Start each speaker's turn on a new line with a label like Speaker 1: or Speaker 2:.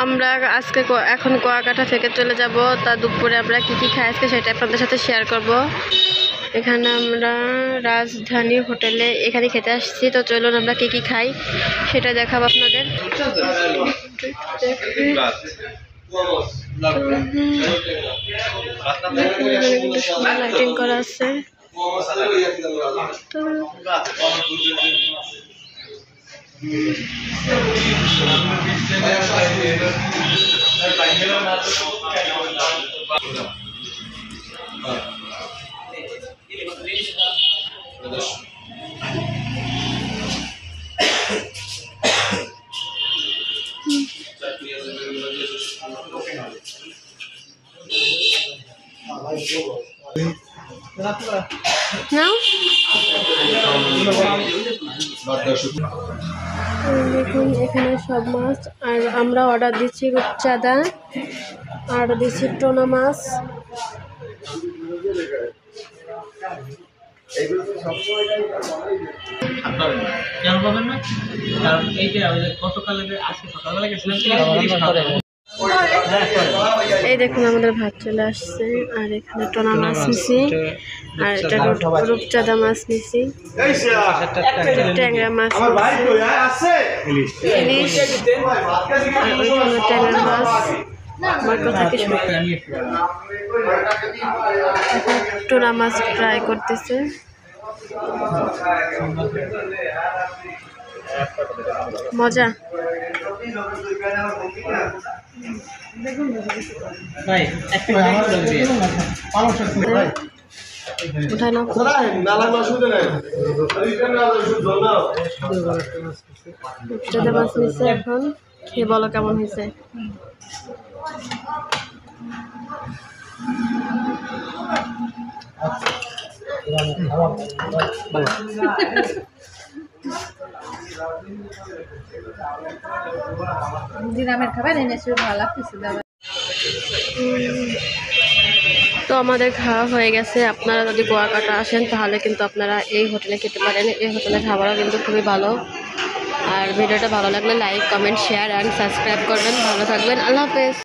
Speaker 1: আমরা আজকে এখন কুয়াকাটা থেকে চলে যাব। তা দুপুরে আমরা কি কি খাই আজকে সেটা আপনাদের সাথে শেয়ার করব। এখানে আমরা রাজধানী হোটেলে এখানে খেতে আসছি, তো চলুন আমরা কি কি খাই সেটা দেখাবো আপনাদের। লাইটিং করা আছে। নাও দেখুন এখানে সব মাছ, আর আমরা অর্ডার দিচ্ছি রূপচাঁদা, আর দিচ্ছি টোনা মাছ। এই দেখুন আমাদের ভাত চলে আসছে, আর এখানে টোনা মাছ নিছি, আর এটা রূপচাঁদা মাছ নিছি, ট্যাংরা মাছ ইলিশ, আর ওইখানে ট্যাংরা মাছ। আমার কথা কি টোনা মাছ ফ্রাই করতেছে। মজা। উঠায় নাও। রূপচাঁদা মাছ নিচ্ছে, এখন খেয়ে বলো কেমন হয়েছে। তো আমাদের খাওয়া হয়ে গেছে। আপনারা যদি কুয়াকাটা আসেন তাহলে কিন্তু আপনারা এই হোটেলে খেতে পারেন। এই হোটেলের খাবারও কিন্তু খুবই ভালো। আর ভিডিওটা ভালো লাগলে like, comment, share and subscribe করবেন। ভালো থাকবেন। আল্লাহ হাফেজ।